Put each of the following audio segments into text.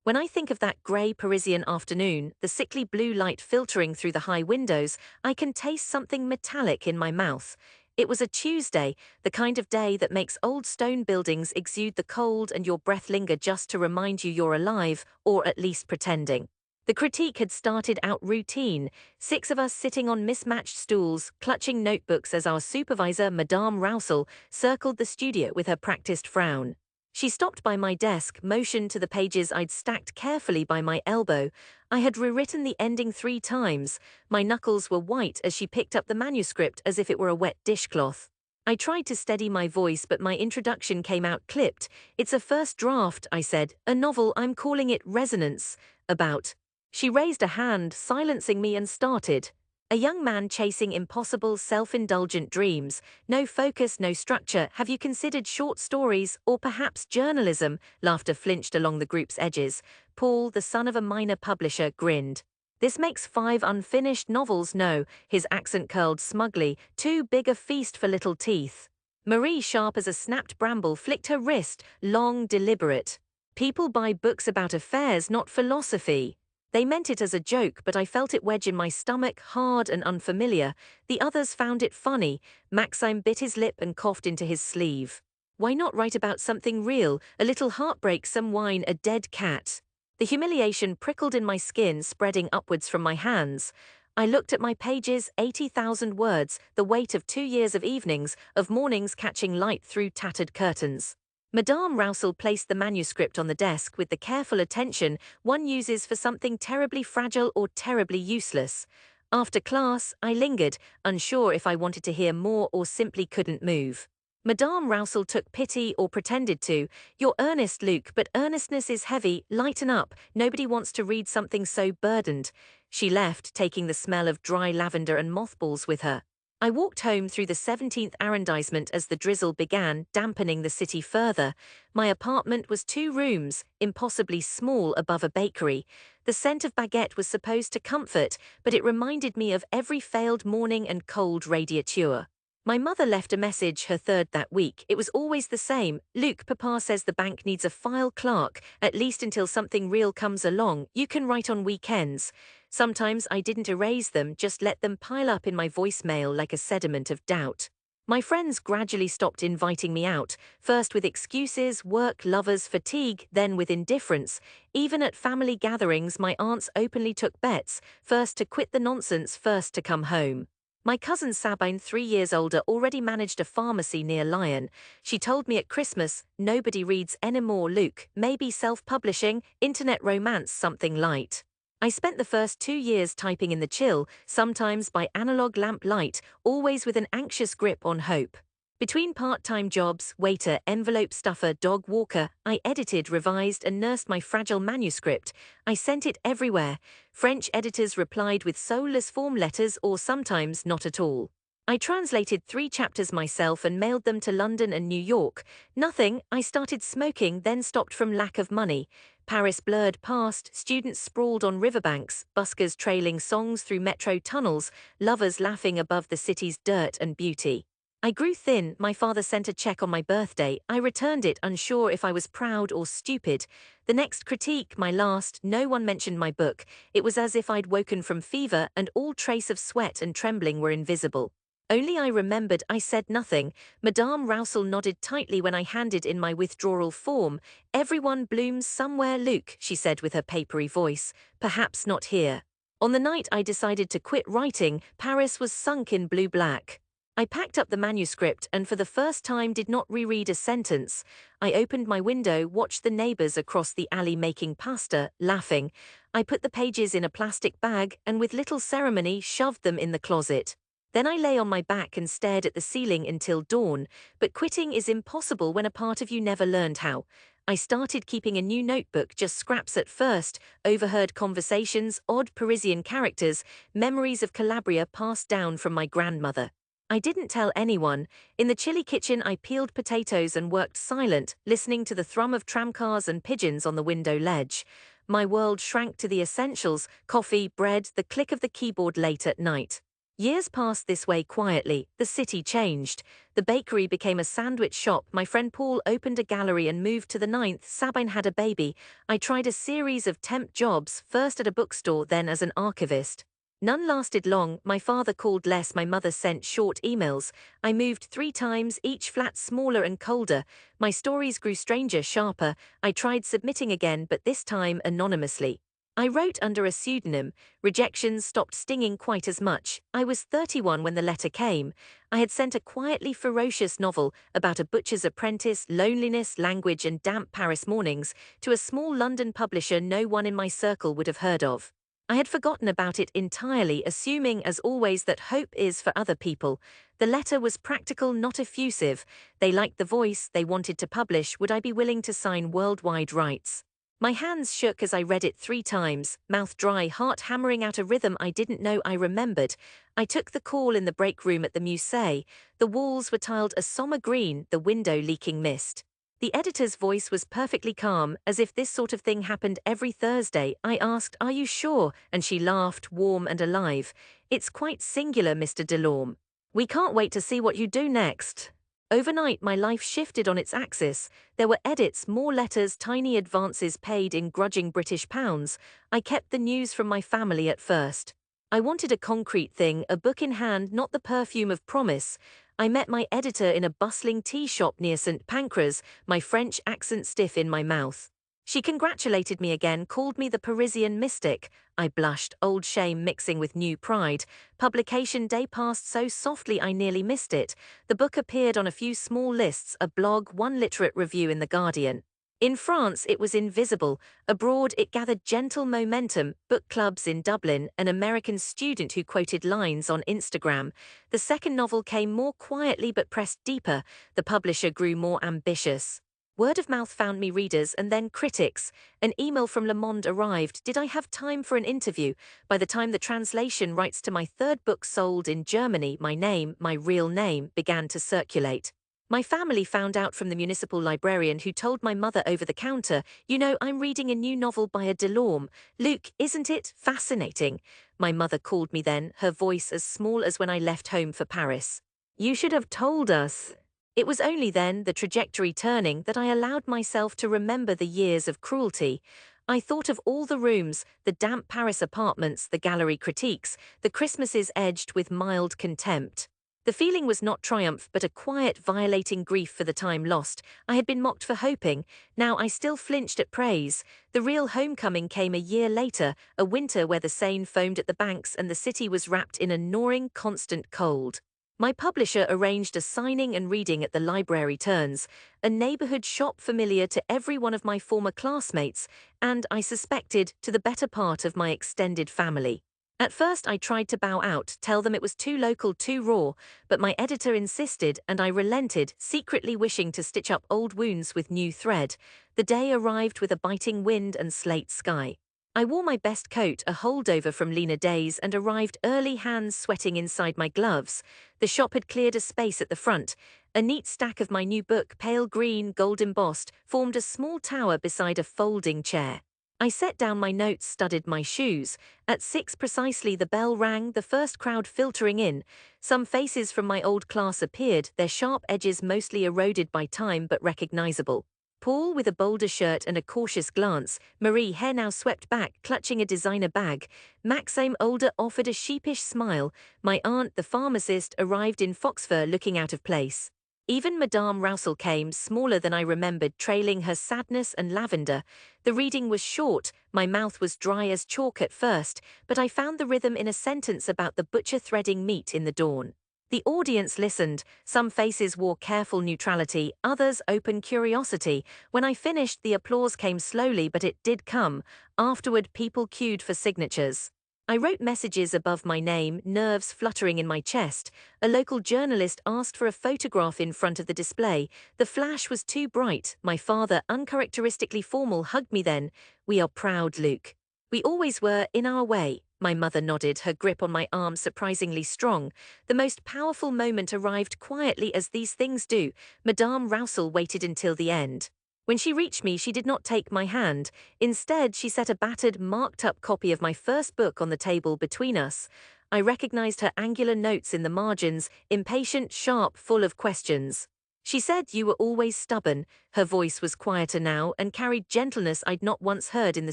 When I think of that grey Parisian afternoon, the sickly blue light filtering through the high windows, I can taste something metallic in my mouth. It was a Tuesday, the kind of day that makes old stone buildings exude the cold and your breath linger just to remind you you're alive, or at least pretending. The critique had started out routine, six of us sitting on mismatched stools, clutching notebooks as our supervisor, Madame Rousel, circled the studio with her practiced frown. She stopped by my desk, motioned to the pages I'd stacked carefully by my elbow. I had rewritten the ending 3 times. My knuckles were white as she picked up the manuscript as if it were a wet dishcloth. I tried to steady my voice, but my introduction came out clipped. "It's a first draft," I said, "a novel, I'm calling it Resonance, about." She raised a hand, silencing me, and started. A young man chasing impossible, self-indulgent dreams. No focus, no structure. Have you considered short stories, or perhaps journalism? Laughter flinched along the group's edges. Paul, the son of a minor publisher, grinned. This makes 5 unfinished novels, no, his accent curled smugly, too big a feast for little teeth. Marie, sharp as a snapped bramble, flicked her wrist, long, deliberate. People buy books about affairs, not philosophy. They meant it as a joke, but I felt it wedge in my stomach, hard and unfamiliar. The others found it funny. Maxime bit his lip and coughed into his sleeve. Why not write about something real? A little heartbreak, some wine, a dead cat. The humiliation prickled in my skin, spreading upwards from my hands. I looked at my pages, 80,000 words, the weight of 2 years of evenings, of mornings catching light through tattered curtains. Madame Rousel placed the manuscript on the desk with the careful attention one uses for something terribly fragile or terribly useless. After class, I lingered, unsure if I wanted to hear more or simply couldn't move. Madame Rousel took pity, or pretended to. "You're earnest, Luke, but earnestness is heavy. Lighten up. Nobody wants to read something so burdened." She left, taking the smell of dry lavender and mothballs with her. I walked home through the 17th arrondissement as the drizzle began, dampening the city further. My apartment was 2 rooms, impossibly small above a bakery. The scent of baguette was supposed to comfort, but it reminded me of every failed morning and cold radiature. My mother left a message, her third that week. It was always the same. "Luke, Papa says the bank needs a file clerk, at least until something real comes along. You can write on weekends." Sometimes I didn't erase them, just let them pile up in my voicemail like a sediment of doubt. My friends gradually stopped inviting me out, first with excuses, work, lovers, fatigue, then with indifference. Even at family gatherings, my aunts openly took bets, first to quit the nonsense, first to come home. My cousin Sabine, 3 years older, already managed a pharmacy near Lyon. She told me at Christmas, "Nobody reads anymore, Luke, maybe self-publishing, internet romance, something light." I spent the first 2 years typing in the chill, sometimes by analog lamp light, always with an anxious grip on hope. Between part-time jobs, waiter, envelope stuffer, dog walker, I edited, revised, and nursed my fragile manuscript. I sent it everywhere. French editors replied with soulless form letters, or sometimes not at all. I translated 3 chapters myself and mailed them to London and New York. Nothing. I started smoking, then stopped from lack of money. Paris blurred past, students sprawled on riverbanks, buskers trailing songs through metro tunnels, lovers laughing above the city's dirt and beauty. I grew thin. My father sent a check on my birthday. I returned it, unsure if I was proud or stupid. The next critique, my last, no one mentioned my book. It was as if I'd woken from fever and all trace of sweat and trembling were invisible. Only I remembered. I said nothing. Madame Rousel nodded tightly when I handed in my withdrawal form. "Everyone blooms somewhere, Luke," she said with her papery voice. "Perhaps not here." On the night I decided to quit writing, Paris was sunk in blue-black. I packed up the manuscript and for the first time did not reread a sentence. I opened my window, watched the neighbors across the alley making pasta, laughing. I put the pages in a plastic bag and with little ceremony shoved them in the closet. Then I lay on my back and stared at the ceiling until dawn, but quitting is impossible when a part of you never learned how. I started keeping a new notebook, just scraps at first, overheard conversations, odd Parisian characters, memories of Calabria passed down from my grandmother. I didn't tell anyone. In the chilly kitchen I peeled potatoes and worked silent, listening to the thrum of tramcars and pigeons on the window ledge. My world shrank to the essentials: coffee, bread, the click of the keyboard late at night. Years passed this way quietly. The city changed. The bakery became a sandwich shop. My friend Paul opened a gallery and moved to the ninth. Sabine had a baby. I tried a series of temp jobs, first at a bookstore, then as an archivist. None lasted long. My father called less. My mother sent short emails. I moved 3 times, each flat smaller and colder. My stories grew stranger, sharper. I tried submitting again, but this time anonymously. I wrote under a pseudonym. Rejections stopped stinging quite as much. I was 31 when the letter came. I had sent a quietly ferocious novel about a butcher's apprentice, loneliness, language, and damp Paris mornings to a small London publisher no one in my circle would have heard of. I had forgotten about it entirely, assuming, as always, that hope is for other people. The letter was practical, not effusive. They liked the voice, they wanted to publish. Would I be willing to sign worldwide rights? My hands shook as I read it 3 times, mouth dry, heart hammering out a rhythm I didn't know I remembered. I took the call in the break room at the Musée. The walls were tiled a sombre green, the window leaking mist. The editor's voice was perfectly calm, as if this sort of thing happened every Thursday. I asked, "Are you sure?" And she laughed, warm and alive. "It's quite singular, Mr. Delorme. We can't wait to see what you do next." Overnight, my life shifted on its axis. There were edits, more letters, tiny advances paid in grudging British pounds. I kept the news from my family at first. I wanted a concrete thing, a book in hand, not the perfume of promise. I met my editor in a bustling tea shop near St. Pancras, my French accent stiff in my mouth. She congratulated me again, called me the Parisian mystic. I blushed, old shame mixing with new pride. Publication day passed so softly I nearly missed it. The book appeared on a few small lists, a blog, one literate review in The Guardian. In France, it was invisible. Abroad, it gathered gentle momentum, book clubs in Dublin, an American student who quoted lines on Instagram. The second novel came more quietly but pressed deeper. The publisher grew more ambitious. Word of mouth found me readers and then critics. An email from Le Monde arrived. Did I have time for an interview? By the time the translation rights to my third book sold in Germany, my name, my real name, began to circulate. My family found out from the municipal librarian who told my mother over the counter, "You know, I'm reading a new novel by a Delorme. Luke, isn't it fascinating?" My mother called me then, her voice as small as when I left home for Paris. "You should have told us." It was only then, the trajectory turning, that I allowed myself to remember the years of cruelty. I thought of all the rooms, the damp Paris apartments, the gallery critiques, the Christmases edged with mild contempt. The feeling was not triumph, but a quiet, violating grief for the time lost. I had been mocked for hoping. Now I still flinched at praise. The real homecoming came a year later, a winter where the Seine foamed at the banks and the city was wrapped in a gnawing, constant cold. My publisher arranged a signing and reading at the library turns, a neighborhood shop familiar to every one of my former classmates, and, I suspected, to the better part of my extended family. At first I tried to bow out, tell them it was too local, too raw, but my editor insisted and I relented, secretly wishing to stitch up old wounds with new thread. The day arrived with a biting wind and slate sky. I wore my best coat, a holdover from leaner days, and arrived early, hands sweating inside my gloves. The shop had cleared a space at the front. A neat stack of my new book, pale green, gold embossed, formed a small tower beside a folding chair. I set down my notes, studied my shoes. At 6 precisely the bell rang, the first crowd filtering in. Some faces from my old class appeared, their sharp edges mostly eroded by time but recognizable. Paul with a bolder shirt and a cautious glance, Marie, hair now swept back, clutching a designer bag. Maxime, older, offered a sheepish smile. My aunt, the pharmacist, arrived in fox fur, looking out of place. Even Madame Rousseau came, smaller than I remembered, trailing her sadness and lavender. The reading was short, my mouth was dry as chalk at first, but I found the rhythm in a sentence about the butcher threading meat in the dawn. The audience listened. Some faces wore careful neutrality, others open curiosity. When I finished, the applause came slowly, but it did come. Afterward, people queued for signatures. I wrote messages above my name, nerves fluttering in my chest. A local journalist asked for a photograph in front of the display. The flash was too bright. My father, uncharacteristically formal, hugged me then. "We are proud, Luke." "We always were, in our way." My mother nodded, her grip on my arm surprisingly strong. The most powerful moment arrived quietly, as these things do. Madame Rousseau waited until the end. When she reached me, she did not take my hand. Instead, she set a battered, marked-up copy of my first book on the table between us. I recognized her angular notes in the margins, impatient, sharp, full of questions. She said you were always stubborn. Her voice was quieter now and carried gentleness I'd not once heard in the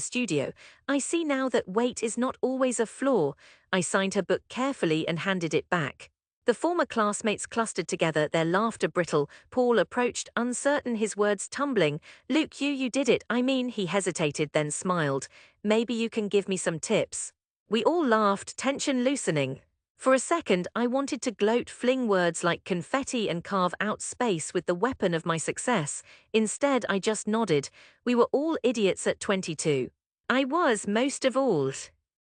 studio. I see now that weight is not always a flaw. I signed her book carefully and handed it back. The former classmates clustered together, their laughter brittle. Paul approached, uncertain, his words tumbling. Luke, you did it. I mean, he hesitated, then smiled. Maybe you can give me some tips. We all laughed, tension loosening. For a second, I wanted to gloat, fling words like confetti and carve out space with the weapon of my success. Instead, I just nodded. We were all idiots at 22. I was, most of all.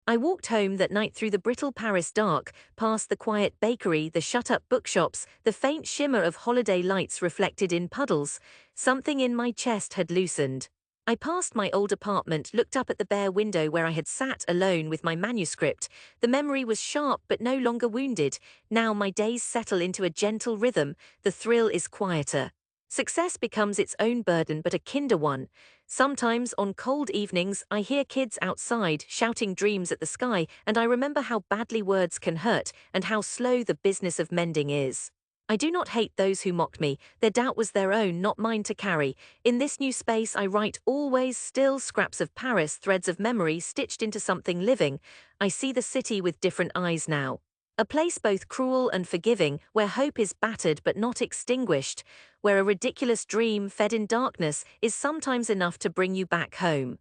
I walked home that night through the brittle Paris dark, past the quiet bakery, the shut-up bookshops, the faint shimmer of holiday lights reflected in puddles. Something in my chest had loosened. I passed my old apartment, looked up at the bare window where I had sat alone with my manuscript. The memory was sharp but no longer wounded. Now my days settle into a gentle rhythm. The thrill is quieter. Success becomes its own burden, but a kinder one. Sometimes, on cold evenings, I hear kids outside shouting dreams at the sky, and I remember how badly words can hurt and how slow the business of mending is. I do not hate those who mocked me. Their doubt was their own, not mine to carry. In this new space I write always still, scraps of Paris, threads of memory stitched into something living. I see the city with different eyes now. A place both cruel and forgiving, where hope is battered but not extinguished, where a ridiculous dream fed in darkness is sometimes enough to bring you back home.